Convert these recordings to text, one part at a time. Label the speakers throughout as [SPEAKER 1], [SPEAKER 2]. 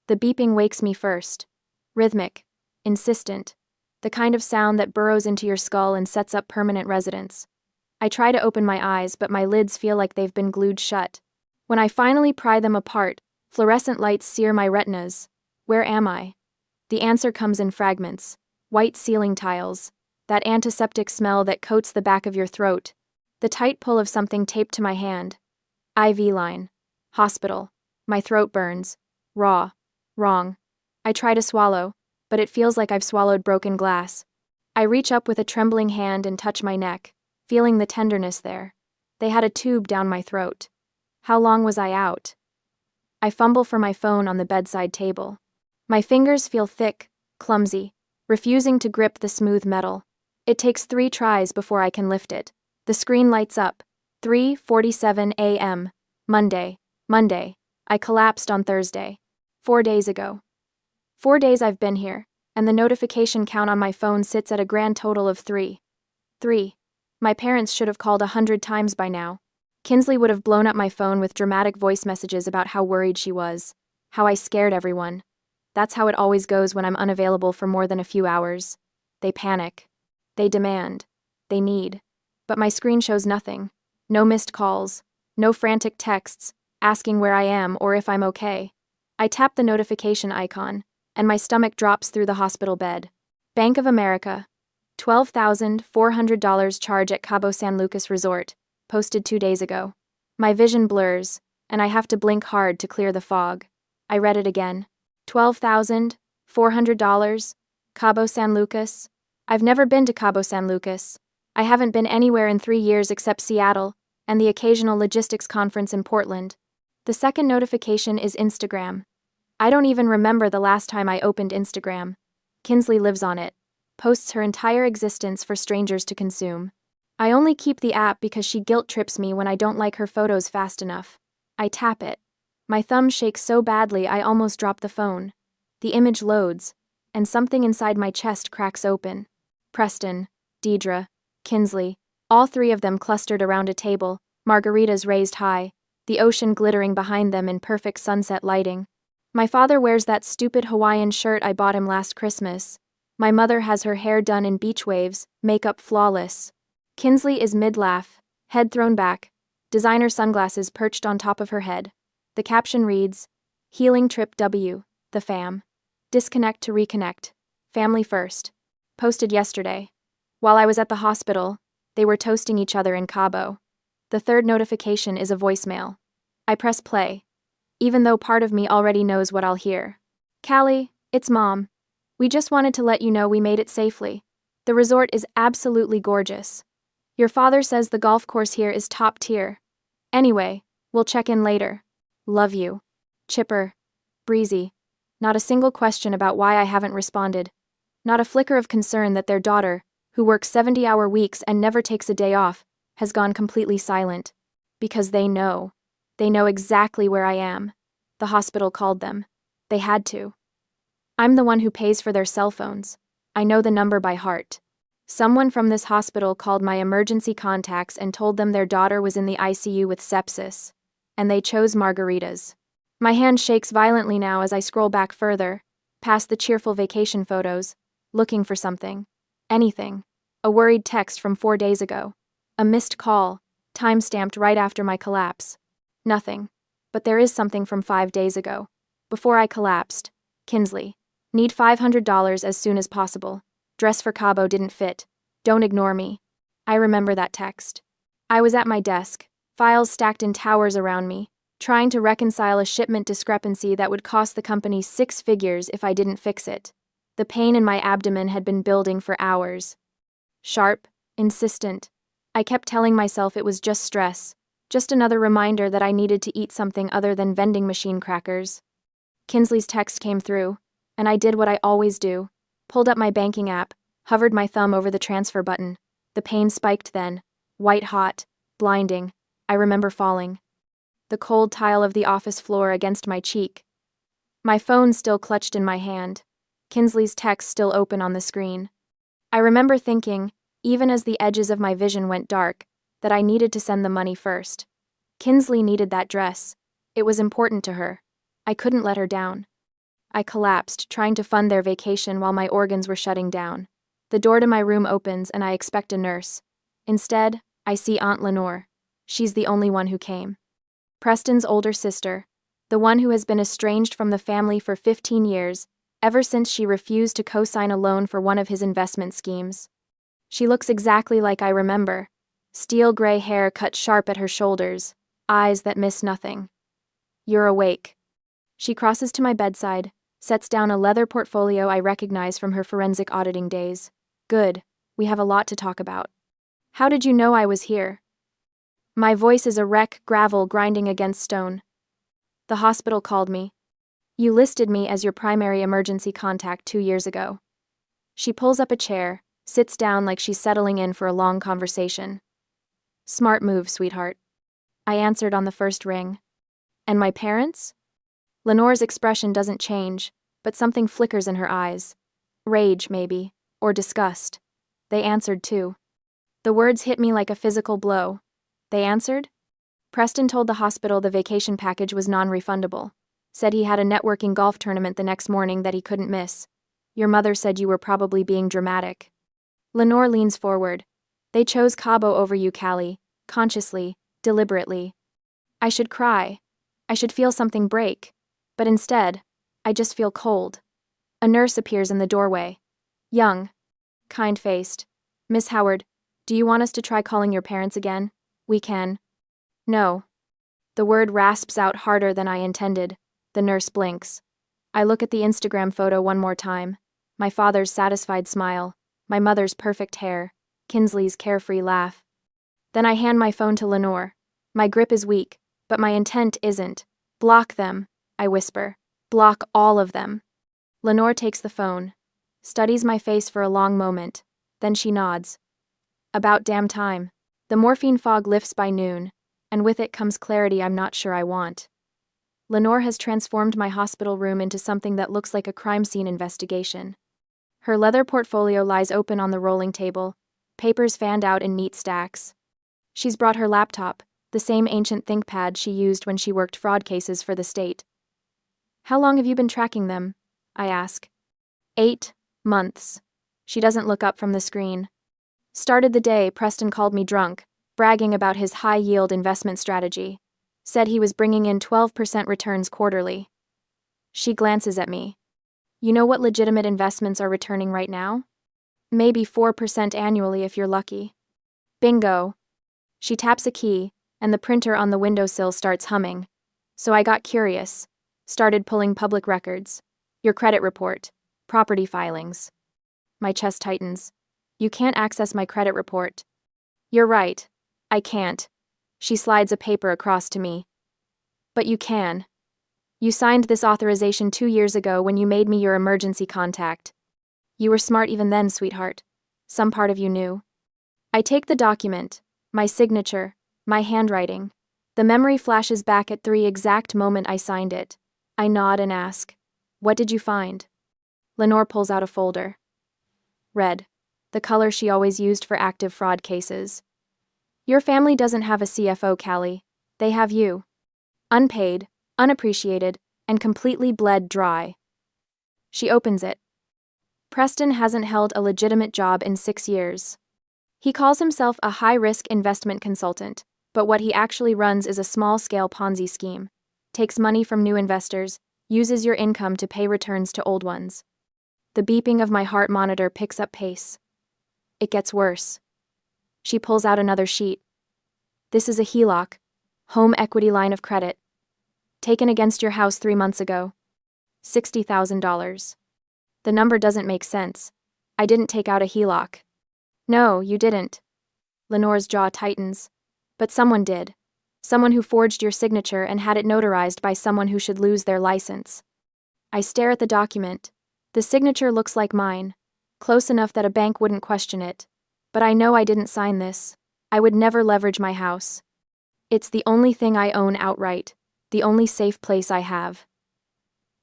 [SPEAKER 1] The beeping wakes me first. Rhythmic, insistent, the kind of sound that burrows into your skull and sets up permanent residence. I try to open my eyes, but my lids feel like they've been glued shut. When I finally pry them apart, fluorescent lights sear my retinas. Where am I? The answer comes in fragments. White ceiling tiles. That antiseptic smell that coats the back of your throat. The tight pull of something taped to my hand. IV line. Hospital. My throat burns. Raw. Wrong. I try to swallow, but it feels like I've swallowed broken glass. I reach up with a trembling hand and touch my neck, feeling the tenderness there. They had a tube down my throat. How long was I out? I fumble for my phone on the bedside table. My fingers feel thick, clumsy, refusing to grip the smooth metal. It takes 3 tries before I can lift it. The screen lights up. 3:47 a.m. Monday. I collapsed on Thursday. 4 days ago. 4 days I've been here, and the notification count on my phone sits at a grand total of 3. 3. My parents should have called 100 times by now. Kinsley would have blown up my phone with dramatic voice messages about how worried she was, how I scared everyone. That's how it always goes when I'm unavailable for more than a few hours. They panic. They demand. They need. But my screen shows nothing. No missed calls. No frantic texts, asking where I am or if I'm okay. I tap the notification icon, and my stomach drops through the hospital bed. Bank of America. $12,400 charge at Cabo San Lucas Resort, posted 2 days ago. My vision blurs, and I have to blink hard to clear the fog. I read it again. $12,400, Cabo San Lucas. I've never been to Cabo San Lucas. I haven't been anywhere in 3 years except Seattle and the occasional logistics conference in Portland. The second notification is Instagram. I don't even remember the last time I opened Instagram. Kinsley lives on it, posts her entire existence for strangers to consume. I only keep the app because she guilt-trips me when I don't like her photos fast enough. I tap it. My thumb shakes so badly I almost drop the phone. The image loads, and something inside my chest cracks open. Preston, Deidre, Kinsley, all 3 of them clustered around a table, margaritas raised high, the ocean glittering behind them in perfect sunset lighting. My father wears that stupid Hawaiian shirt I bought him last Christmas. My mother has her hair done in beach waves, makeup flawless. Kinsley is mid-laugh, head thrown back, designer sunglasses perched on top of her head. The caption reads, Healing Trip W, the fam. Disconnect to reconnect. Family first. Posted yesterday. While I was at the hospital, they were toasting each other in Cabo. The third notification is a voicemail. I press play, even though part of me already knows what I'll hear. Callie, it's Mom. We just wanted to let you know we made it safely. The resort is absolutely gorgeous. Your father says the golf course here is top tier. Anyway, we'll check in later. Love you. Chipper. Breezy. Not a single question about why I haven't responded. Not a flicker of concern that their daughter, who works 70-hour weeks and never takes a day off, has gone completely silent. Because they know. They know exactly where I am. The hospital called them. They had to. I'm the one who pays for their cell phones. I know the number by heart. Someone from this hospital called my emergency contacts and told them their daughter was in the ICU with sepsis. And they chose margaritas. My hand shakes violently now as I scroll back further, past the cheerful vacation photos, looking for something. Anything. A worried text from 4 days ago. A missed call, time-stamped right after my collapse. Nothing. But there is something from 5 days ago. Before I collapsed. Kinsley. Need $500 as soon as possible. Dress for Cabo didn't fit. Don't ignore me. I remember that text. I was at my desk, files stacked in towers around me, trying to reconcile a shipment discrepancy that would cost the company 6 figures if I didn't fix it. The pain in my abdomen had been building for hours. Sharp, insistent. I kept telling myself it was just stress, just another reminder that I needed to eat something other than vending machine crackers. Kinsley's text came through, and I did what I always do. Pulled up my banking app, hovered my thumb over the transfer button. The pain spiked then, white hot, blinding. I remember falling. The cold tile of the office floor against my cheek. My phone still clutched in my hand. Kinsley's text still open on the screen. I remember thinking, even as the edges of my vision went dark, that I needed to send the money first. Kinsley needed that dress. It was important to her. I couldn't let her down. I collapsed, trying to fund their vacation while my organs were shutting down. The door to my room opens and I expect a nurse. Instead, I see Aunt Lenore. She's the only one who came. Preston's older sister. The one who has been estranged from the family for 15 years, ever since she refused to co-sign a loan for one of his investment schemes. She looks exactly like I remember. Steel gray hair cut sharp at her shoulders, eyes that miss nothing. You're awake. She crosses to my bedside, sets down a leather portfolio I recognize from her forensic auditing days. Good, we have a lot to talk about. How did you know I was here? My voice is a wreck, gravel grinding against stone. The hospital called me. You listed me as your primary emergency contact 2 years ago. She pulls up a chair, sits down like she's settling in for a long conversation. Smart move, sweetheart. I answered on the first ring. And my parents? Lenore's expression doesn't change, but something flickers in her eyes. Rage, maybe, or disgust. They answered too. The words hit me like a physical blow. They answered? Preston told the hospital the vacation package was non-refundable. Said he had a networking golf tournament the next morning that he couldn't miss. Your mother said you were probably being dramatic. Lenore leans forward. They chose Cabo over you, Callie. Consciously, deliberately. I should cry. I should feel something break. But instead, I just feel cold. A nurse appears in the doorway. Young. Kind-faced. Miss Howard, do you want us to try calling your parents again? We can. No. The word rasps out harder than I intended. The nurse blinks. I look at the Instagram photo one more time. My father's satisfied smile. My mother's perfect hair. Kinsley's carefree laugh. Then I hand my phone to Lenore. My grip is weak, but my intent isn't. Block them, I whisper. Block all of them. Lenore takes the phone. Studies my face for a long moment. Then she nods. About damn time. The morphine fog lifts by noon, and with it comes clarity I'm not sure I want. Lenore has transformed my hospital room into something that looks like a crime scene investigation. Her leather portfolio lies open on the rolling table, papers fanned out in neat stacks. She's brought her laptop, the same ancient ThinkPad she used when she worked fraud cases for the state. How long have you been tracking them? I ask. 8 months. She doesn't look up from the screen. Started the day Preston called me drunk, bragging about his high-yield investment strategy. Said he was bringing in 12% returns quarterly. She glances at me. You know what legitimate investments are returning right now? Maybe 4% annually if you're lucky. Bingo. She taps a key, and the printer on the windowsill starts humming. So I got curious. Started pulling public records. Your credit report. Property filings. My chest tightens. You can't access my credit report. You're right. I can't. She slides a paper across to me. But you can. You signed this authorization 2 years ago when you made me your emergency contact. You were smart even then, sweetheart. Some part of you knew. I take the document, my signature, my handwriting. The memory flashes back at the exact moment I signed it. I nod and ask, what did you find? Lenore pulls out a folder. Red. The color she always used for active fraud cases. Your family doesn't have a CFO, Callie. They have you. Unpaid, unappreciated, and completely bled dry. She opens it. Preston hasn't held a legitimate job in 6 years. He calls himself a high-risk investment consultant, but what he actually runs is a small-scale Ponzi scheme. Takes money from new investors, uses your income to pay returns to old ones. The beeping of my heart monitor picks up pace. It gets worse. She pulls out another sheet. This is a HELOC, home equity line of credit. Taken against your house 3 months ago. $60,000. The number doesn't make sense. I didn't take out a HELOC. No, you didn't. Lenore's jaw tightens. But someone did. Someone who forged your signature and had it notarized by someone who should lose their license. I stare at the document. The signature looks like mine. Close enough that a bank wouldn't question it. But I know I didn't sign this. I would never leverage my house. It's the only thing I own outright. The only safe place I have.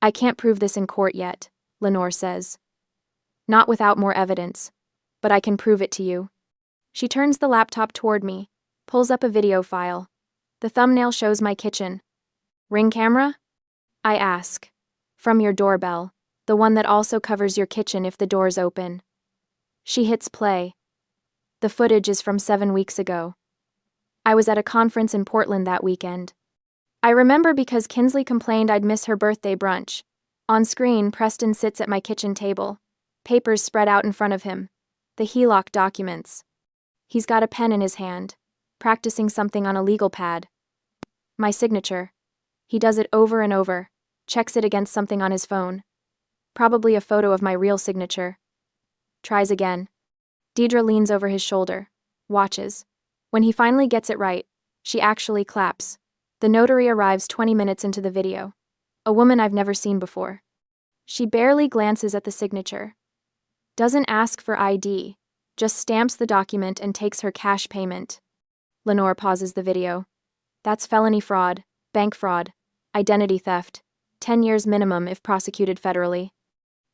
[SPEAKER 1] I can't prove this in court yet, Lenore says. Not without more evidence. But I can prove it to you. She turns the laptop toward me, pulls up a video file. The thumbnail shows my kitchen. Ring camera? I ask. From your doorbell, the one that also covers your kitchen if the door's open. She hits play. The footage is from 7 weeks ago. I was at a conference in Portland that weekend. I remember because Kinsley complained I'd miss her birthday brunch. On screen, Preston sits at my kitchen table. Papers spread out in front of him. The HELOC documents. He's got a pen in his hand, practicing something on a legal pad. My signature. He does it over and over, checks it against something on his phone. Probably a photo of my real signature. Tries again. Deidre leans over his shoulder, watches. When he finally gets it right, she actually claps. The notary arrives 20 minutes into the video. A woman I've never seen before. She barely glances at the signature. Doesn't ask for ID, just stamps the document and takes her cash payment. Lenore pauses the video. That's felony fraud, bank fraud, identity theft, 10 years minimum if prosecuted federally.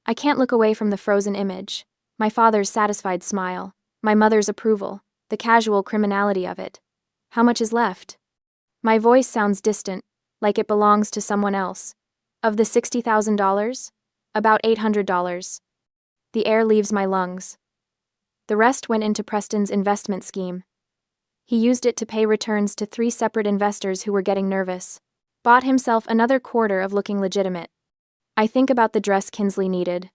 [SPEAKER 1] I can't look away from the frozen image. My father's satisfied smile, my mother's approval, the casual criminality of it. How much is left? My voice sounds distant, like it belongs to someone else. Of the $60,000? About $800. The air leaves my lungs. The rest went into Preston's investment scheme. He used it to pay returns to 3 separate investors who were getting nervous. Bought himself another quarter of looking legitimate. I think about the dress Kinsley needed.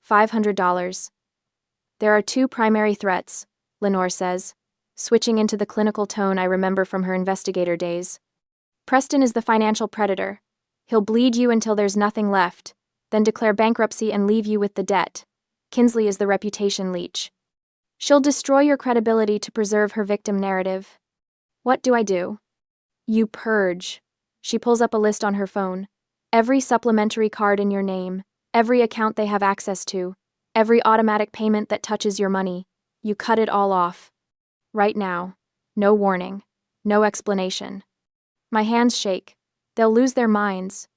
[SPEAKER 1] $500. There are 2 primary threats, Lenore says, switching into the clinical tone I remember from her investigator days. Preston is the financial predator. He'll bleed you until there's nothing left, then declare bankruptcy and leave you with the debt. Kinsley is the reputation leech. She'll destroy your credibility to preserve her victim narrative. What do I do? You purge. She pulls up a list on her phone. Every supplementary card in your name, every account they have access to, every automatic payment that touches your money. You cut it all off. Right now. No warning. No explanation. My hands shake. They'll lose their minds.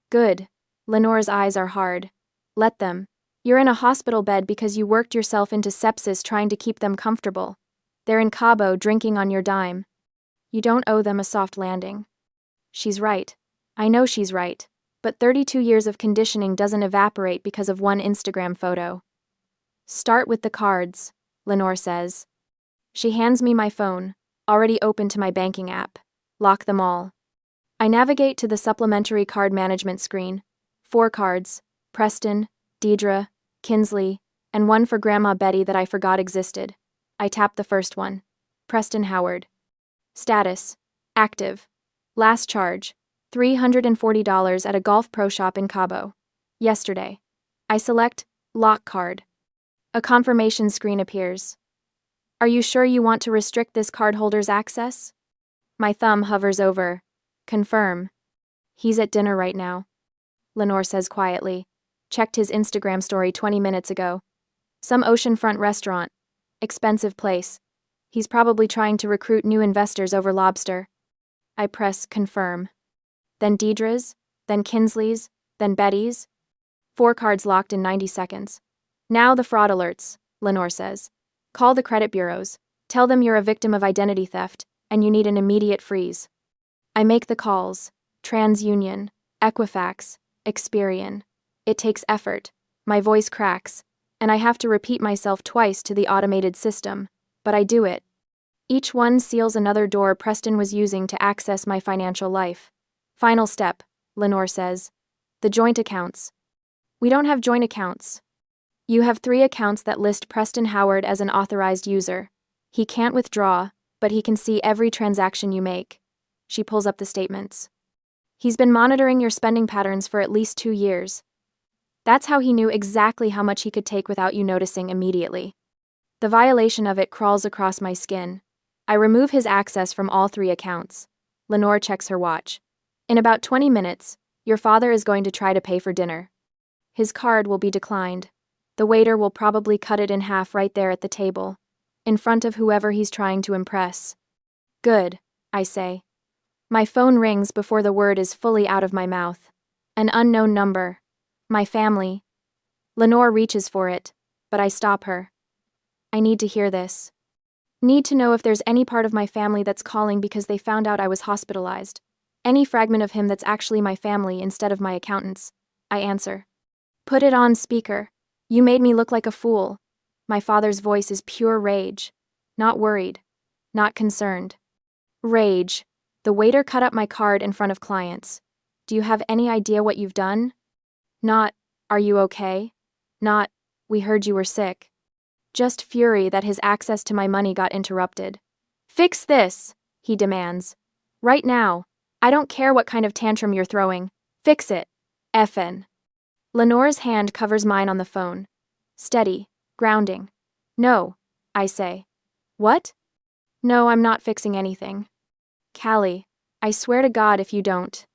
[SPEAKER 1] Good. Lenore's eyes are hard. Let them. You're in a hospital bed because you worked yourself into sepsis trying to keep them comfortable. They're in Cabo drinking on your dime. You don't owe them a soft landing. She's right. I know she's right. But 32 years of conditioning doesn't evaporate because of one Instagram photo. Start with the cards, Lenore says. She hands me my phone, already open to my banking app. Lock them all. I navigate to the supplementary card management screen. 4 cards, Preston, Deidre, Kinsley, and one for Grandma Betty that I forgot existed. I tap the first one. Preston Howard. Status. Active. Last charge. $340 at a golf pro shop in Cabo. Yesterday. I select Lock Card. A confirmation screen appears. Are you sure you want to restrict this cardholder's access? My thumb hovers over. Confirm. He's at dinner right now. Lenore says quietly. Checked his Instagram story 20 minutes ago. Some oceanfront restaurant. Expensive place. He's probably trying to recruit new investors over lobster. I press confirm. Then Deidre's, then Kinsley's, then Betty's. 4 cards locked in 90 seconds. Now the fraud alerts, Lenore says. Call the credit bureaus. Tell them you're a victim of identity theft, and you need an immediate freeze. I make the calls. TransUnion, Equifax, Experian. It takes effort. My voice cracks, and I have to repeat myself twice to the automated system, but I do it. Each one seals another door Preston was using to access my financial life. Final step, Lenore says. The joint accounts. We don't have joint accounts. You have 3 accounts that list Preston Howard as an authorized user. He can't withdraw, but he can see every transaction you make. She pulls up the statements. He's been monitoring your spending patterns for at least 2 years. That's how he knew exactly how much he could take without you noticing immediately. The violation of it crawls across my skin. I remove his access from all 3 accounts. Lenore checks her watch. In about 20 minutes, your father is going to try to pay for dinner. His card will be declined. The waiter will probably cut it in half right there at the table, in front of whoever he's trying to impress. Good, I say. My phone rings before the word is fully out of my mouth. An unknown number. My family. Lenore reaches for it, but I stop her. I need to hear this. Need to know if there's any part of my family that's calling because they found out I was hospitalized. Any fragment of him that's actually my family instead of my accountant's. I answer. Put it on speaker. You made me look like a fool. My father's voice is pure rage. Not worried. Not concerned. Rage. The waiter cut up my card in front of clients. Do you have any idea what you've done? Not, are you okay? Not, we heard you were sick. Just fury that his access to my money got interrupted. Fix this, he demands. Right now. I don't care what kind of tantrum you're throwing. Fix it. Effin. Lenore's hand covers mine on the phone. Steady, grounding. No, I say. What? No, I'm not fixing anything. Callie, I swear to God if you don't.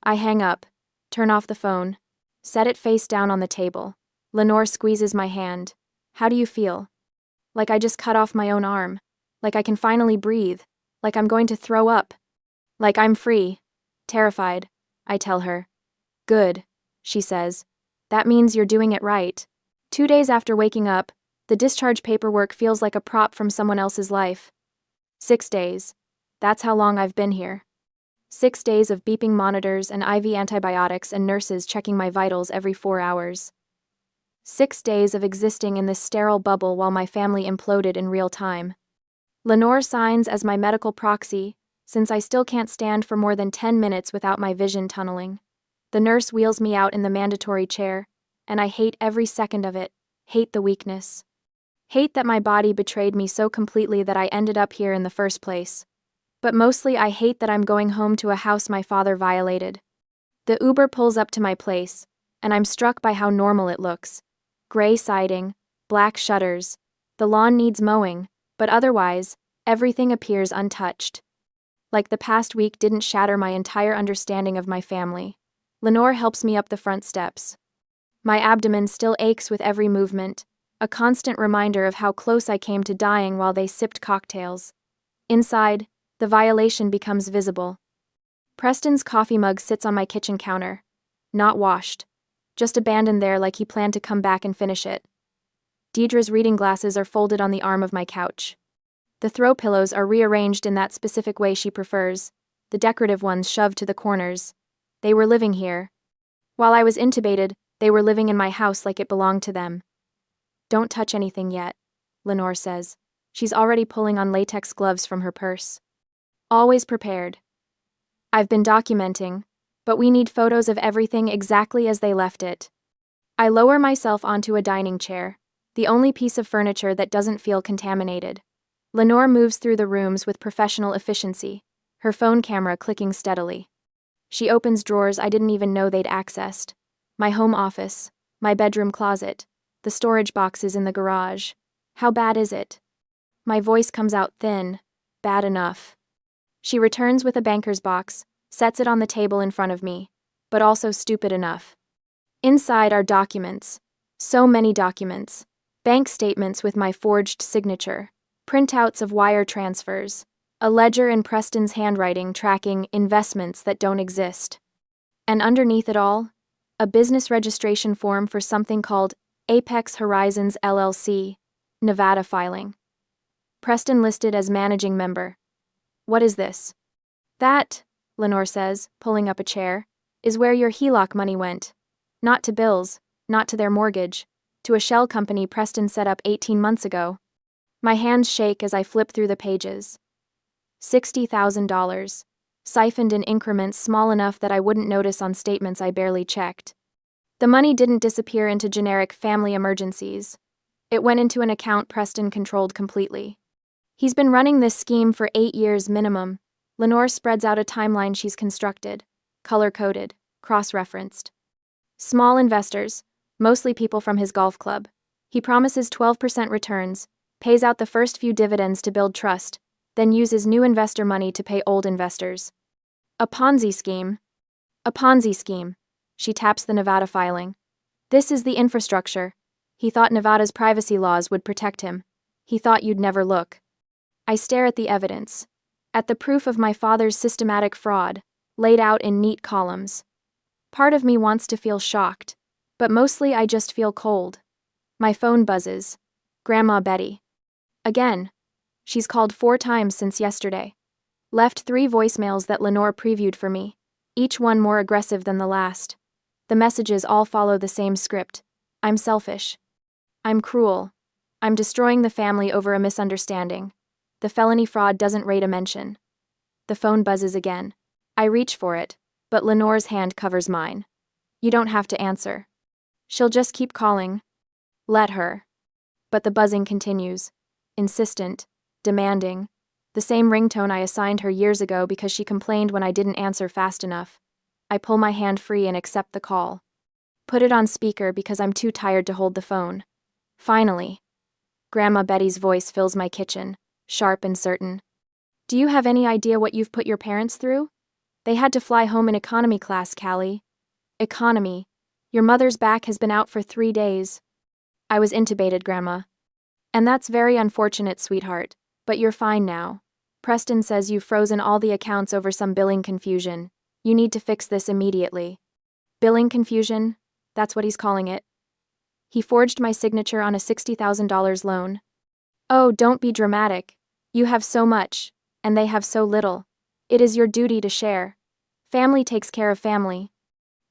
[SPEAKER 1] I hang up, turn off the phone, set it face down on the table. Lenore squeezes my hand. How do you feel? Like I just cut off my own arm. Like I can finally breathe. Like I'm going to throw up. Like I'm free. Terrified, I tell her. Good, she says. That means you're doing it right. 2 days after waking up, the discharge paperwork feels like a prop from someone else's life. 6 days. That's how long I've been here. 6 days of beeping monitors and IV antibiotics and nurses checking my vitals every 4 hours. 6 days of existing in this sterile bubble while my family imploded in real time. Lenore signs as my medical proxy, since I still can't stand for more than 10 minutes without my vision tunneling. The nurse wheels me out in the mandatory chair, and I hate every second of it, hate the weakness. Hate that my body betrayed me so completely that I ended up here in the first place. But mostly I hate that I'm going home to a house my father violated. The Uber pulls up to my place, and I'm struck by how normal it looks. Gray siding, black shutters. The lawn needs mowing, but otherwise, everything appears untouched. Like the past week didn't shatter my entire understanding of my family. Lenore helps me up the front steps. My abdomen still aches with every movement, a constant reminder of how close I came to dying while they sipped cocktails. Inside, the violation becomes visible. Preston's coffee mug sits on my kitchen counter. Not washed. Just abandoned there like he planned to come back and finish it. Deidre's reading glasses are folded on the arm of my couch. The throw pillows are rearranged in that specific way she prefers, the decorative ones shoved to the corners. They were living here. While I was intubated, they were living in my house like it belonged to them. Don't touch anything yet, Lenore says. She's already pulling on latex gloves from her purse. Always prepared. I've been documenting, but we need photos of everything exactly as they left it. I lower myself onto a dining chair, the only piece of furniture that doesn't feel contaminated. Lenore moves through the rooms with professional efficiency, her phone camera clicking steadily. She opens drawers I didn't even know they'd accessed. My home office, my bedroom closet, the storage boxes in the garage. How bad is it? My voice comes out thin, bad enough. She returns with a banker's box, sets it on the table in front of me, but also stupid enough. Inside are documents. So many documents. Bank statements with my forged signature. Printouts of wire transfers, a ledger in Preston's handwriting tracking investments that don't exist. And underneath it all, a business registration form for something called Apex Horizons LLC, Nevada filing. Preston listed as managing member. What is this? That, Lenore says, pulling up a chair, is where your HELOC money went. Not to bills, not to their mortgage, to a shell company Preston set up 18 months ago. My hands shake as I flip through the pages. $60,000, siphoned in increments small enough that I wouldn't notice on statements I barely checked. The money didn't disappear into generic family emergencies. It went into an account Preston controlled completely. He's been running this scheme for 8 years minimum. Lenore spreads out a timeline she's constructed, color-coded, cross-referenced. Small investors, mostly people from his golf club. He promises 12% returns, pays out the first few dividends to build trust, then uses new investor money to pay old investors. A Ponzi scheme. A Ponzi scheme. She taps the Nevada filing. This is the infrastructure. He thought Nevada's privacy laws would protect him. He thought you'd never look. I stare at the evidence. At the proof of my father's systematic fraud, laid out in neat columns. Part of me wants to feel shocked, but mostly I just feel cold. My phone buzzes. Grandma Betty. Again. She's called 4 times since yesterday. Left 3 voicemails that Lenore previewed for me, each one more aggressive than the last. The messages all follow the same script. I'm selfish. I'm cruel. I'm destroying the family over a misunderstanding. The felony fraud doesn't rate a mention. The phone buzzes again. I reach for it, but Lenore's hand covers mine. You don't have to answer. She'll just keep calling. Let her. But the buzzing continues. Insistent. Demanding. The same ringtone I assigned her years ago because she complained when I didn't answer fast enough. I pull my hand free and accept the call. Put it on speaker because I'm too tired to hold the phone. Finally. Grandma Betty's voice fills my kitchen, sharp and certain. Do you have any idea what you've put your parents through? They had to fly home in economy class, Callie. Economy. Your mother's back has been out for 3 days. I was intubated, Grandma. And that's very unfortunate, sweetheart, but you're fine now. Preston says you've frozen all the accounts over some billing confusion. You need to fix this immediately. Billing confusion? That's what he's calling it. He forged my signature on a $60,000 loan. Oh, don't be dramatic. You have so much, and they have so little. It is your duty to share. Family takes care of family.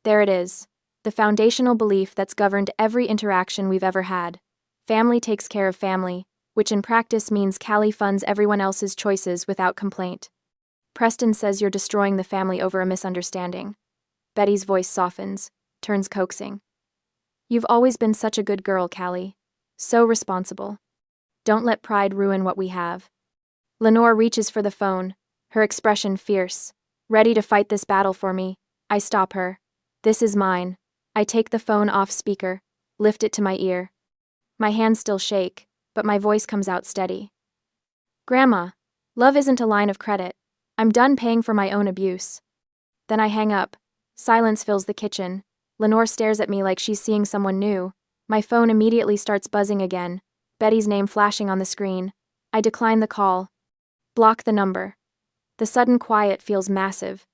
[SPEAKER 1] There it is. The foundational belief that's governed every interaction we've ever had. Family takes care of family, which in practice means Callie funds everyone else's choices without complaint. Preston says you're destroying the family over a misunderstanding. Betty's voice softens, turns coaxing. You've always been such a good girl, Callie. So responsible. Don't let pride ruin what we have. Lenore reaches for the phone, her expression fierce. Ready to fight this battle for me. I stop her. This is mine. I take the phone off speaker, lift it to my ear. My hands still shake, but my voice comes out steady. Grandma, love isn't a line of credit. I'm done paying for my own abuse. Then I hang up. Silence fills the kitchen. Lenore stares at me like she's seeing someone new. My phone immediately starts buzzing again, Betty's name flashing on the screen. I decline the call. Block the number. The sudden quiet feels massive.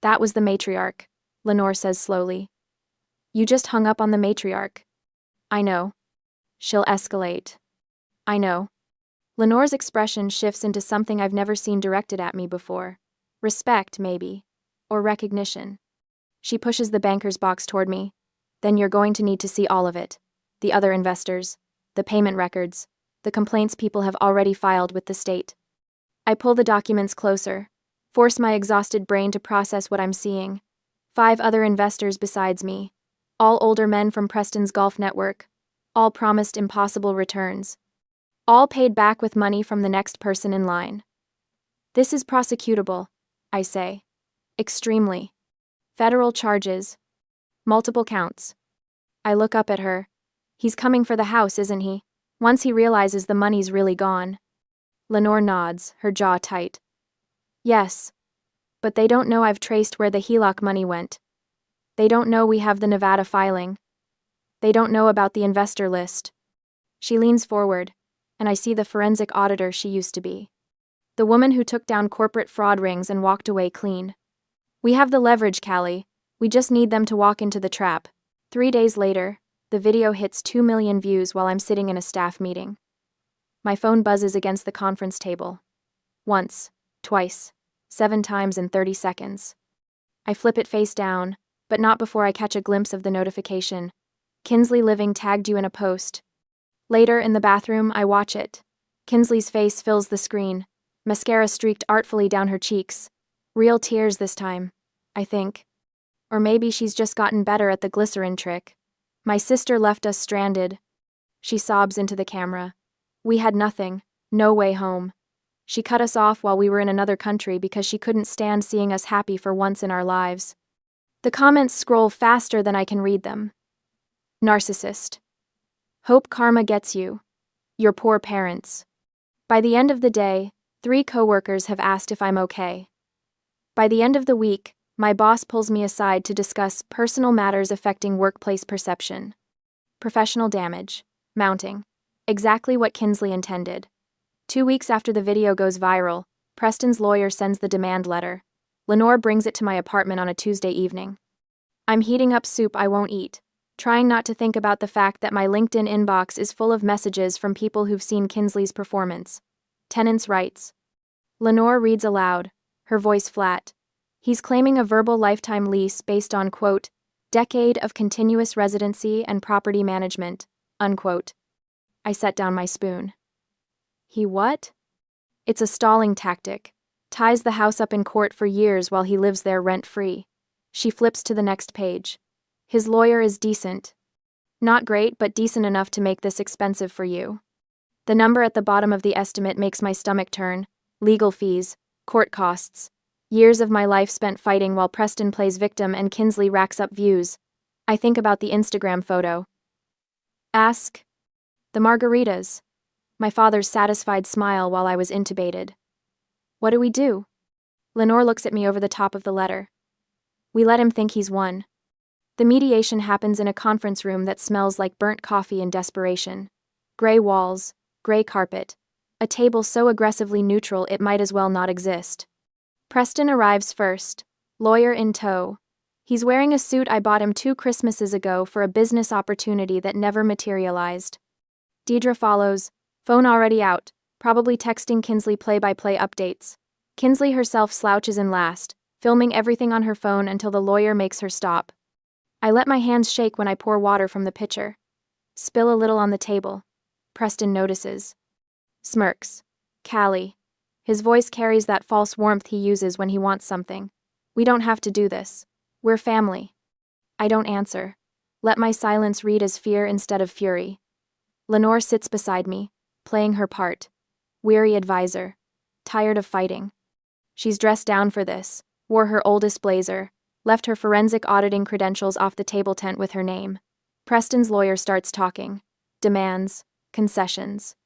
[SPEAKER 1] That was the matriarch, Lenore says slowly. You just hung up on the matriarch. I know. She'll escalate. I know. Lenore's expression shifts into something I've never seen directed at me before. Respect, maybe. Or recognition. She pushes the banker's box toward me. Then you're going to need to see all of it. The other investors. The payment records. The complaints people have already filed with the state. I pull the documents closer. Force my exhausted brain to process what I'm seeing. 5 other investors besides me. All older men from Preston's golf network. All promised impossible returns. All paid back with money from the next person in line. This is prosecutable, I say. Extremely. Federal charges. Multiple counts. I look up at her. He's coming for the house, isn't he? Once he realizes the money's really gone. Lenore nods, her jaw tight. Yes. But they don't know I've traced where the HELOC money went. They don't know we have the Nevada filing. They don't know about the investor list. She leans forward, and I see the forensic auditor she used to be. The woman who took down corporate fraud rings and walked away clean. We have the leverage, Callie. We just need them to walk into the trap. 3 days later, the video hits 2 million views while I'm sitting in a staff meeting. My phone buzzes against the conference table. Once, twice, 7 times in 30 seconds. I flip it face down, but not before I catch a glimpse of the notification. Kinsley Living tagged you in a post. Later, in the bathroom, I watch it. Kinsley's face fills the screen, mascara streaked artfully down her cheeks. Real tears this time, I think. Or maybe she's just gotten better at the glycerin trick. My sister left us stranded. She sobs into the camera. We had nothing, no way home. She cut us off while we were in another country because she couldn't stand seeing us happy for once in our lives. The comments scroll faster than I can read them. Narcissist. Hope karma gets you. Your poor parents. By the end of the day, 3 coworkers have asked if I'm okay. By the end of the week, my boss pulls me aside to discuss personal matters affecting workplace perception. Professional damage. Mounting. Exactly what Kinsley intended. 2 weeks after the video goes viral, Preston's lawyer sends the demand letter. Lenore brings it to my apartment on a Tuesday evening. I'm heating up soup I won't eat, trying not to think about the fact that my LinkedIn inbox is full of messages from people who've seen Kinsley's performance. Tenants' rights. Lenore reads aloud, her voice flat. He's claiming a verbal lifetime lease based on, quote, Decade of continuous residency and property management, unquote. I set down my spoon. He what? It's a stalling tactic. Ties the house up in court for years while he lives there rent-free. She flips to the next page. His lawyer is decent. Not great, but decent enough to make this expensive for you. The number at the bottom of the estimate makes my stomach turn. Legal fees, court costs. Years of my life spent fighting while Preston plays victim and Kinsley racks up views. I think about the Instagram photo. Ask. The margaritas. My father's satisfied smile while I was intubated. What do we do? Lenore looks at me over the top of the letter. We let him think he's won. The mediation happens in a conference room that smells like burnt coffee and desperation. Gray walls, gray carpet. A table so aggressively neutral it might as well not exist. Preston arrives first, lawyer in tow. He's wearing a suit I bought him 2 Christmases ago for a business opportunity that never materialized. Deidre follows, phone already out, probably texting Kinsley play-by-play updates. Kinsley herself slouches in last, filming everything on her phone until the lawyer makes her stop. I let my hands shake when I pour water from the pitcher. Spill a little on the table. Preston notices. Smirks. Callie. His voice carries that false warmth he uses when he wants something. We don't have to do this. We're family. I don't answer. Let my silence read as fear instead of fury. Lenore sits beside me, playing her part. Weary advisor. Tired of fighting. She's dressed down for this, wore her oldest blazer, left her forensic auditing credentials off the table tent with her name. Preston's lawyer starts talking. Demands. Concessions.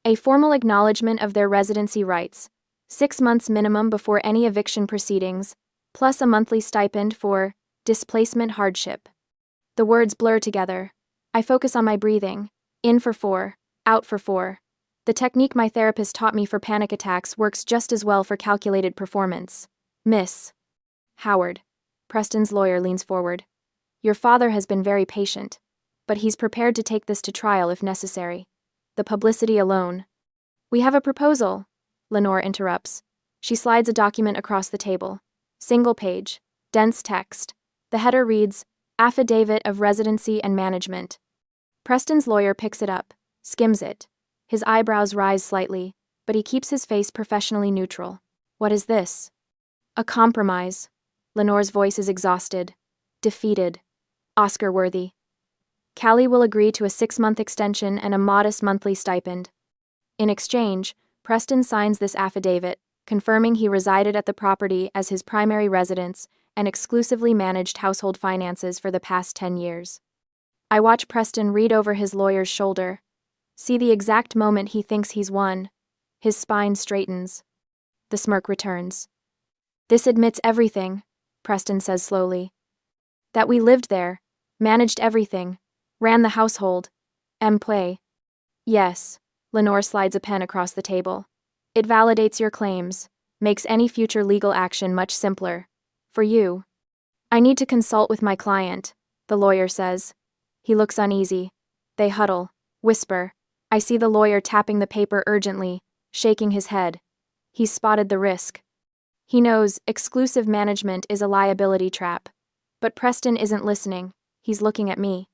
[SPEAKER 1] A formal acknowledgement of their residency rights. 6 months minimum before any eviction proceedings, plus a monthly stipend for displacement hardship. The words blur together. I focus on my breathing. In for 4, out for 4. The technique my therapist taught me for panic attacks works just as well for calculated performance. Miss Howard. Preston's lawyer leans forward. Your father has been very patient, but he's prepared to take this to trial if necessary. The publicity alone. We have a proposal, Lenore interrupts. She slides a document across the table. Single page. Dense text. The header reads, Affidavit of Residency and Management. Preston's lawyer picks it up, skims it. His eyebrows rise slightly, but he keeps his face professionally neutral. What is this? A compromise. Lenore's voice is exhausted. Defeated. Oscar-worthy. Callie will agree to a 6-month extension and a modest monthly stipend. In exchange, Preston signs this affidavit, confirming he resided at the property as his primary residence and exclusively managed household finances for the past 10 years. I watch Preston read over his lawyer's shoulder. See the exact moment he thinks he's won. His spine straightens. The smirk returns. This admits everything, Preston says slowly. That we lived there, managed everything, ran the household. Play. Yes, Lenore slides a pen across the table. It validates your claims, makes any future legal action much simpler. For you. I need to consult with my client, the lawyer says. He looks uneasy. They huddle, whisper. I see the lawyer tapping the paper urgently, shaking his head. He's spotted the risk. He knows exclusive management is a liability trap. But Preston isn't listening. He's looking at me.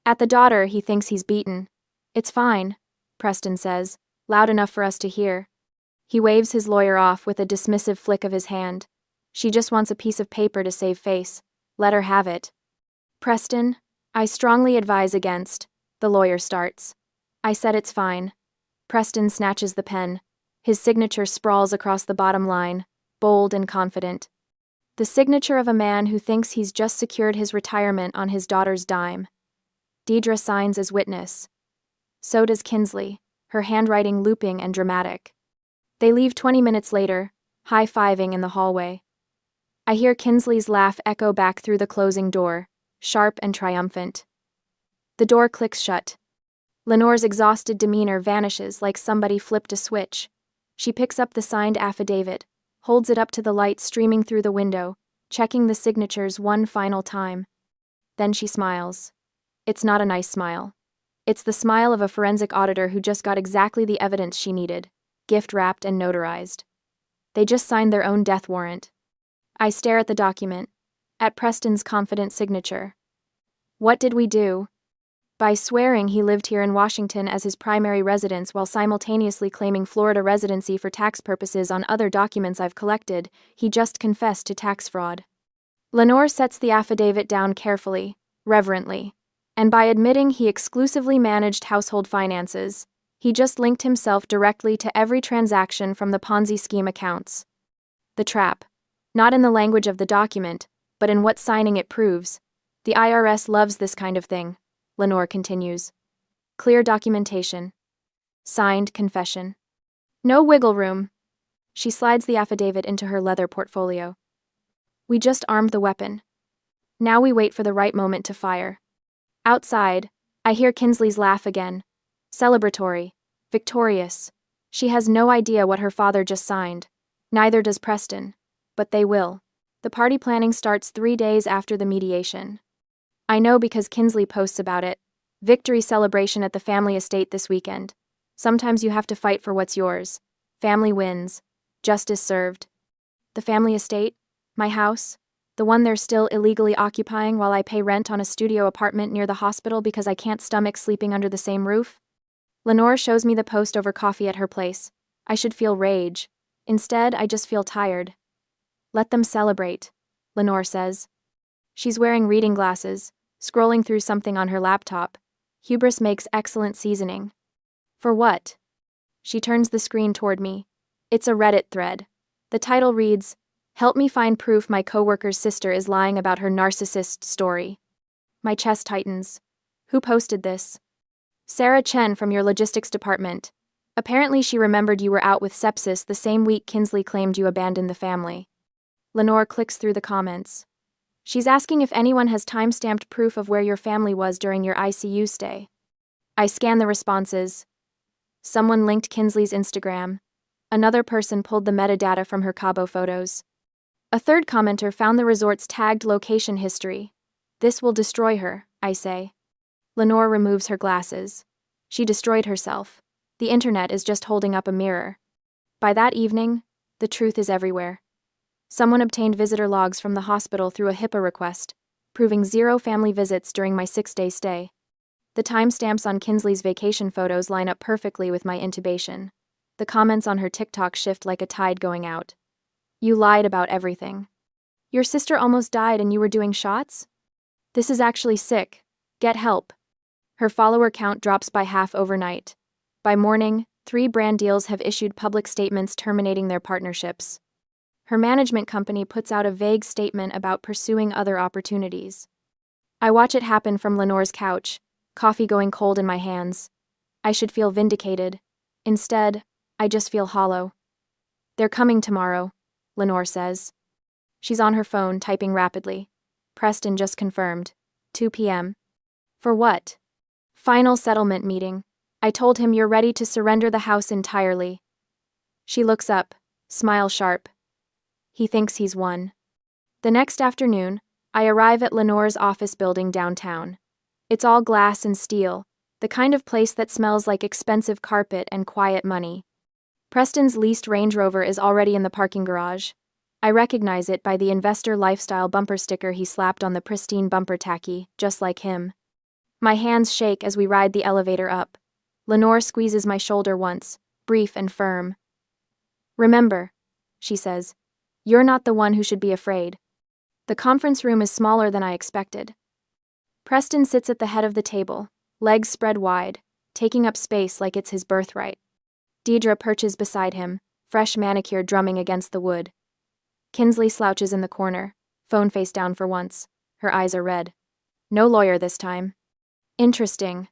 [SPEAKER 1] At the daughter, he thinks he's beaten. It's fine, Preston says, loud enough for us to hear. He waves his lawyer off with a dismissive flick of his hand. She just wants a piece of paper to save face. Let her have it. Preston, I strongly advise against, the lawyer starts. I said it's fine. Preston snatches the pen. His signature sprawls across the bottom line, bold and confident. The signature of a man who thinks he's just secured his retirement on his daughter's dime. Deidre signs as witness. So does Kinsley, her handwriting looping and dramatic. They leave 20 minutes later, high-fiving in the hallway. I hear Kinsley's laugh echo back through the closing door, sharp and triumphant. The door clicks shut. Lenore's exhausted demeanor vanishes like somebody flipped a switch. She picks up the signed affidavit, holds it up to the light streaming through the window, checking the signatures one final time. Then she smiles. It's not a nice smile. It's the smile of a forensic auditor who just got exactly the evidence she needed, gift-wrapped and notarized. They just signed their own death warrant. I stare at the document. at Preston's confident signature. What did we do? By swearing he lived here in Washington as his primary residence while simultaneously claiming Florida residency for tax purposes on other documents I've collected, he just confessed to tax fraud. Lenore sets the affidavit down carefully, reverently. And by admitting he exclusively managed household finances, he just linked himself directly to every transaction from the Ponzi scheme accounts. The trap. Not in the language of the document, but in what signing it proves. The IRS loves this kind of thing, Lenore continues. Clear documentation. Signed confession. No wiggle room. She slides the affidavit into her leather portfolio. We just armed the weapon. Now we wait for the right moment to fire. Outside, I hear Kinsley's laugh again. Celebratory. Victorious. She has no idea what her father just signed. Neither does Preston. But they will. The party planning starts 3 days after the mediation. I know because Kinsley posts about it. Victory celebration at the family estate this weekend. Sometimes you have to fight for what's yours. Family wins. Justice served. The family estate? My house? The one they're still illegally occupying while I pay rent on a studio apartment near the hospital because I can't stomach sleeping under the same roof? Lenore shows me the post over coffee at her place. I should feel rage. Instead, I just feel tired. Let them celebrate, Lenore says. She's wearing reading glasses, scrolling through something on her laptop. Hubris makes excellent seasoning. For what? She turns the screen toward me. It's a Reddit thread. The title reads, "Help me find proof my coworker's sister is lying about her narcissist story." My chest tightens. Who posted this? Sarah Chen from your logistics department. Apparently she remembered you were out with sepsis the same week Kinsley claimed you abandoned the family. Lenore clicks through the comments. She's asking if anyone has time-stamped proof of where your family was during your ICU stay. I scan the responses. Someone linked Kinsley's Instagram. Another person pulled the metadata from her Cabo photos. A third commenter found the resort's tagged location history. This will destroy her, I say. Lenore removes her glasses. She destroyed herself. The internet is just holding up a mirror. By that evening, the truth is everywhere. Someone obtained visitor logs from the hospital through a HIPAA request, proving 0 family visits during my 6-day stay. The timestamps on Kinsley's vacation photos line up perfectly with my intubation. The comments on her TikTok shift like a tide going out. You lied about everything. Your sister almost died and you were doing shots? This is actually sick. Get help. Her follower count drops by half overnight. By morning, 3 brand deals have issued public statements terminating their partnerships. Her management company puts out a vague statement about pursuing other opportunities. I watch it happen from Lenore's couch, coffee going cold in my hands. I should feel vindicated. Instead, I just feel hollow. They're coming tomorrow, Lenore says. She's on her phone, typing rapidly. Preston just confirmed. 2 p.m. For what? Final settlement meeting. I told him you're ready to surrender the house entirely. She looks up, smile sharp. He thinks he's won. The next afternoon, I arrive at Lenore's office building downtown. It's all glass and steel, the kind of place that smells like expensive carpet and quiet money. Preston's leased Range Rover is already in the parking garage. I recognize it by the investor lifestyle bumper sticker he slapped on the pristine bumper tacky, just like him. My hands shake as we ride the elevator up. Lenore squeezes my shoulder once, brief and firm. Remember, she says, you're not the one who should be afraid. The conference room is smaller than I expected. Preston sits at the head of the table, legs spread wide, taking up space like it's his birthright. Deidre perches beside him, fresh manicure drumming against the wood. Kinsley slouches in the corner, phone face down for once. Her eyes are red. No lawyer this time. Interesting.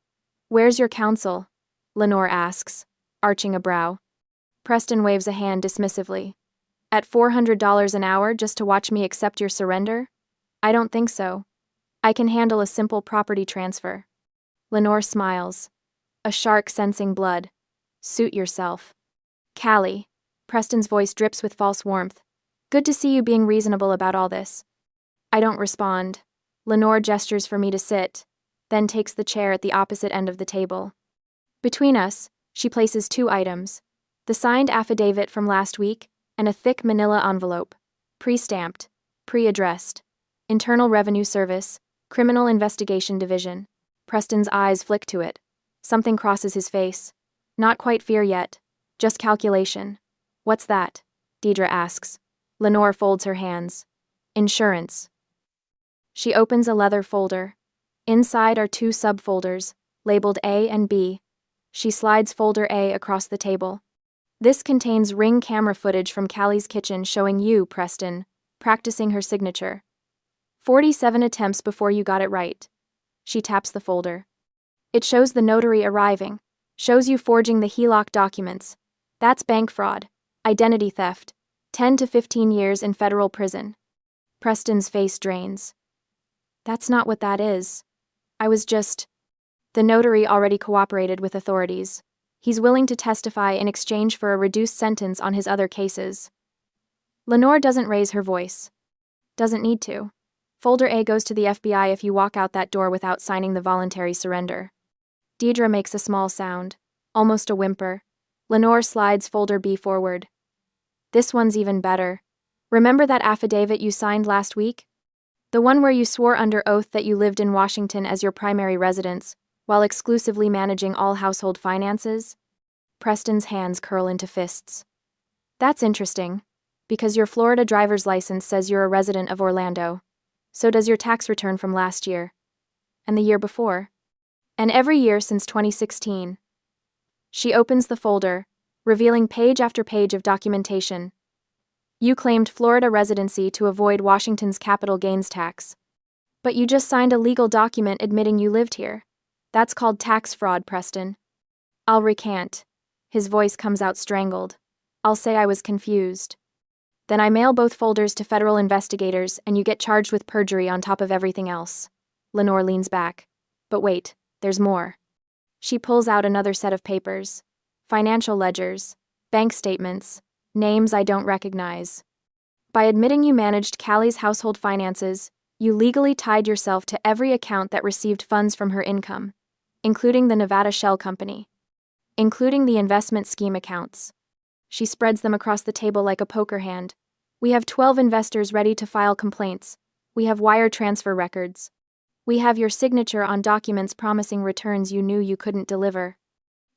[SPEAKER 1] Where's your counsel? Lenore asks, arching a brow. Preston waves a hand dismissively. At $400 an hour just to watch me accept your surrender? I don't think so. I can handle a simple property transfer. Lenore smiles. A shark sensing blood. Suit yourself. Callie. Preston's voice drips with false warmth. Good to see you being reasonable about all this. I don't respond. Lenore gestures for me to sit, then takes the chair at the opposite end of the table. Between us, she places 2 items. The signed affidavit from last week, and a thick manila envelope, pre-stamped, pre-addressed. Internal Revenue Service, Criminal Investigation Division. Preston's eyes flick to it. Something crosses his face. Not quite fear yet. Just calculation. What's that? Deidre asks. Lenore folds her hands. Insurance. She opens a leather folder. Inside are two subfolders, labeled A and B. She slides folder A across the table. This contains Ring camera footage from Callie's kitchen showing you, Preston, practicing her signature. 47 attempts before you got it right. She taps the folder. It shows the notary arriving, shows you forging the HELOC documents. That's bank fraud, identity theft, 10 to 15 years in federal prison. Preston's face drains. That's not what that is. The notary already cooperated with authorities. He's willing to testify in exchange for a reduced sentence on his other cases. Lenore doesn't raise her voice. Doesn't need to. Folder A goes to the FBI if you walk out that door without signing the voluntary surrender. Deidre makes a small sound, almost a whimper. Lenore slides folder B forward. This one's even better. Remember that affidavit you signed last week? The one where you swore under oath that you lived in Washington as your primary residence, while exclusively managing all household finances? Preston's hands curl into fists. That's interesting, because your Florida driver's license says you're a resident of Orlando. So does your tax return from last year. And the year before. And every year since 2016. She opens the folder, revealing page after page of documentation. You claimed Florida residency to avoid Washington's capital gains tax. But you just signed a legal document admitting you lived here. That's called tax fraud, Preston. I'll recant. His voice comes out strangled. I'll say I was confused. Then I mail both folders to federal investigators and you get charged with perjury on top of everything else. Lenore leans back. But wait, there's more. She pulls out another set of papers. Financial ledgers, bank statements, names I don't recognize. By admitting you managed Callie's household finances, you legally tied yourself to every account that received funds from her income, including the Nevada Shell Company, including the investment scheme accounts. She spreads them across the table like a poker hand. We have 12 investors ready to file complaints. We have wire transfer records. We have your signature on documents promising returns you knew you couldn't deliver.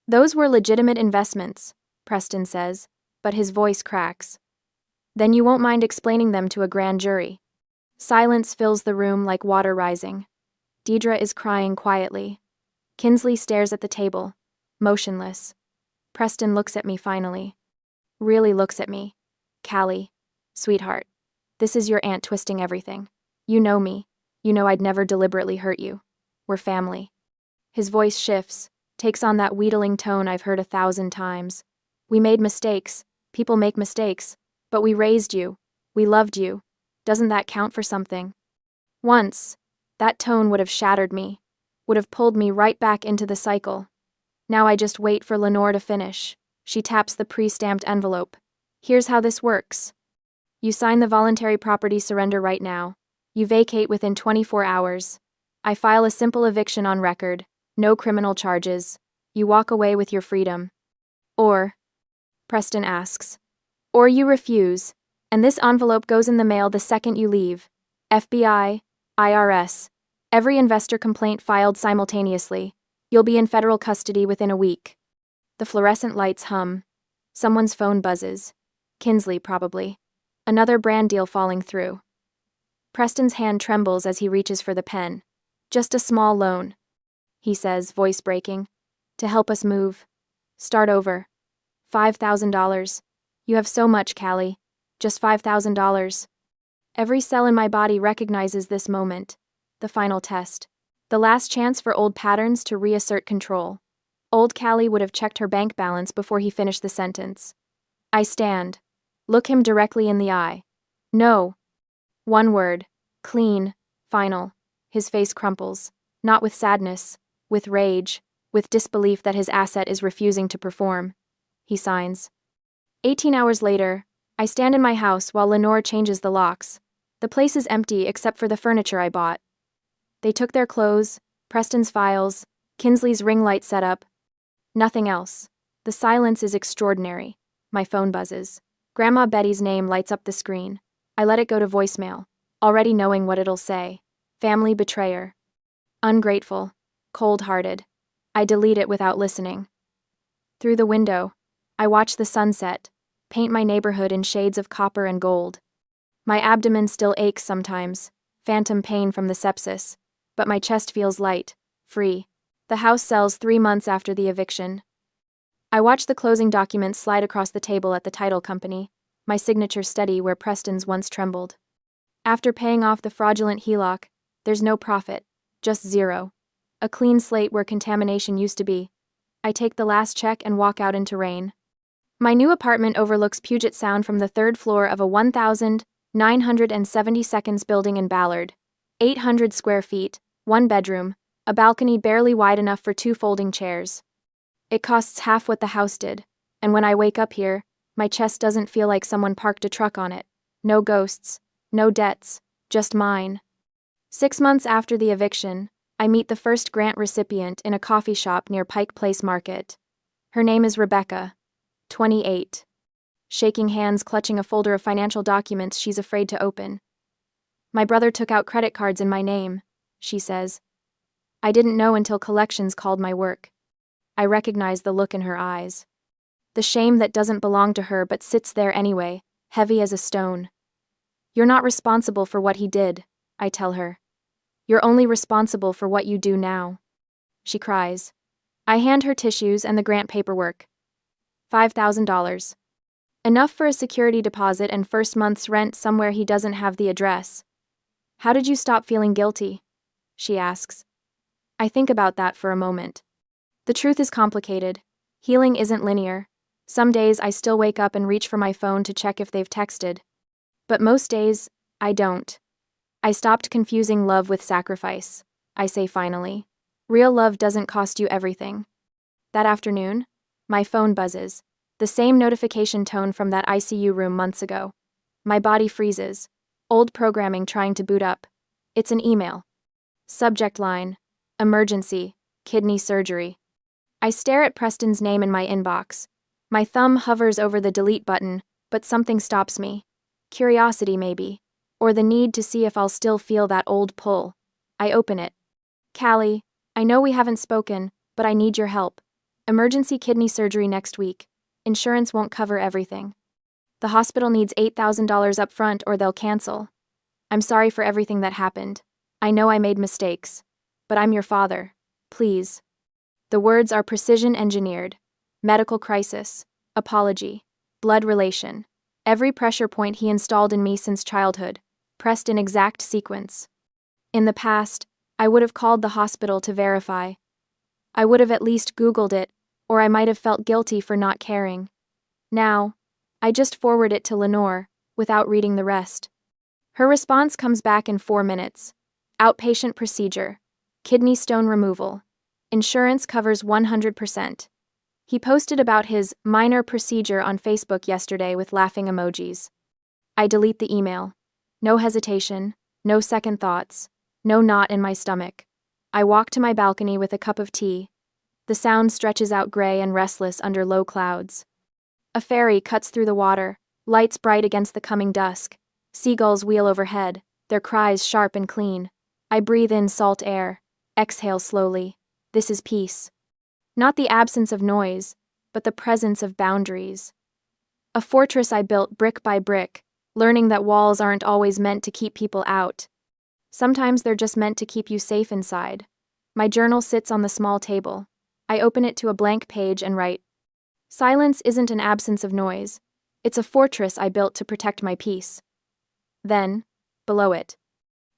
[SPEAKER 1] Those were legitimate investments, Preston says, but his voice cracks. Then you won't mind explaining them to a grand jury. Silence fills the room like water rising. Deidre is crying quietly. Kinsley stares at the table, motionless. Preston looks at me finally. Really looks at me. Callie, sweetheart, this is your aunt twisting everything. You know me. You know I'd never deliberately hurt you. We're family. His voice shifts, takes on that wheedling tone I've heard 1,000 times. We made mistakes. People make mistakes. But we raised you. We loved you. Doesn't that count for something? Once, that tone would have shattered me, would have pulled me right back into the cycle. Now I just wait for Lenore to finish. She taps the pre-stamped envelope. Here's how this works. You sign the voluntary property surrender right now. You vacate within 24 hours. I file a simple eviction on record, no criminal charges. You walk away with your freedom. Or, Preston asks, or you refuse, and this envelope goes in the mail the second you leave. FBI, IRS, every investor complaint filed simultaneously. You'll be in federal custody within a week. The fluorescent lights hum. Someone's phone buzzes. Kinsley, probably. Another brand deal falling through. Preston's hand trembles as he reaches for the pen. Just a small loan, he says, voice breaking. To help us move. Start over. $5,000. You have so much, Callie. Just $5,000. Every cell in my body recognizes this moment. The final test. The last chance for old patterns to reassert control. Old Callie would have checked her bank balance before he finished the sentence. I stand. Look him directly in the eye. No. One word. Clean. Final. His face crumples. Not with sadness. With rage. With disbelief that his asset is refusing to perform. He signs. 18 hours later, I stand in my house while Lenore changes the locks. The place is empty except for the furniture I bought. They took their clothes, Preston's files, Kinsley's ring light setup. Nothing else. The silence is extraordinary. My phone buzzes. Grandma Betty's name lights up the screen. I let it go to voicemail. already knowing what it'll say. Family betrayer. Ungrateful. Cold-hearted. I delete it without listening. Through the window, I watch the sunset, paint my neighborhood in shades of copper and gold. My abdomen still aches sometimes, phantom pain from the sepsis, but my chest feels light, free. The house sells 3 months after the eviction. I watch the closing documents slide across the table at the title company, my signature steady where Preston's once trembled. After paying off the fraudulent HELOC, there's no profit, just zero. A clean slate where contamination used to be. I take the last check and walk out into rain. My new apartment overlooks Puget Sound from the 3rd floor of a 1,972 building in Ballard. 800 square feet, 1 bedroom, a balcony barely wide enough for 2 folding chairs. It costs half what the house did, and when I wake up here, my chest doesn't feel like someone parked a truck on it. No ghosts, no debts, just mine. 6 months after the eviction, I meet the first grant recipient in a coffee shop near Pike Place Market. Her name is Rebecca, 28. Shaking hands, clutching a folder of financial documents she's afraid to open. My brother took out credit cards in my name, she says. I didn't know until collections called my work. I recognize the look in her eyes. The shame that doesn't belong to her but sits there anyway, heavy as a stone. You're not responsible for what he did, I tell her. You're only responsible for what you do now. She cries. I hand her tissues and the grant paperwork. $5,000. Enough for a security deposit and first month's rent somewhere he doesn't have the address. How did you stop feeling guilty? She asks. I think about that for a moment. The truth is complicated. Healing isn't linear. Some days I still wake up and reach for my phone to check if they've texted. But most days, I don't. I stopped confusing love with sacrifice, I say finally. Real love doesn't cost you everything. That afternoon, my phone buzzes, the same notification tone from that ICU room months ago. My body freezes, old programming trying to boot up. It's an email. Subject line, emergency, kidney surgery. I stare at Preston's name in my inbox. My thumb hovers over the delete button, but something stops me. Curiosity, maybe. Or the need to see if I'll still feel that old pull. I open it. Callie, I know we haven't spoken, but I need your help. Emergency kidney surgery next week. Insurance won't cover everything. The hospital needs $8,000 up front or they'll cancel. I'm sorry for everything that happened. I know I made mistakes. But I'm your father. Please. The words are precision engineered. Medical crisis. Apology. Blood relation. Every pressure point he installed in me since childhood, pressed in exact sequence. In the past, I would have called the hospital to verify. I would have at least Googled it, or I might have felt guilty for not caring. Now, I just forward it to Lenore, without reading the rest. Her response comes back in 4 minutes. Outpatient procedure. Kidney stone removal. Insurance covers 100%. He posted about his minor procedure on Facebook yesterday with laughing emojis. I delete the email. No hesitation, no second thoughts, no knot in my stomach. I walk to my balcony with a cup of tea. The sound stretches out gray and restless under low clouds. A ferry cuts through the water, lights bright against the coming dusk. Seagulls wheel overhead, their cries sharp and clean. I breathe in salt air, exhale slowly. This is peace. Not the absence of noise, but the presence of boundaries. A fortress I built brick by brick, learning that walls aren't always meant to keep people out. Sometimes they're just meant to keep you safe inside. My journal sits on the small table. I open it to a blank page and write. Silence isn't an absence of noise. It's a fortress I built to protect my peace. Then, below it.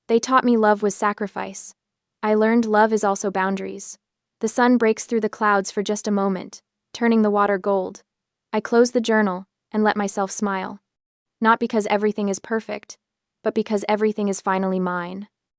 [SPEAKER 1] They taught me love was sacrifice. I learned love is also boundaries. The sun breaks through the clouds for just a moment, turning the water gold. I close the journal and let myself smile. Not because everything is perfect, but because everything is finally mine.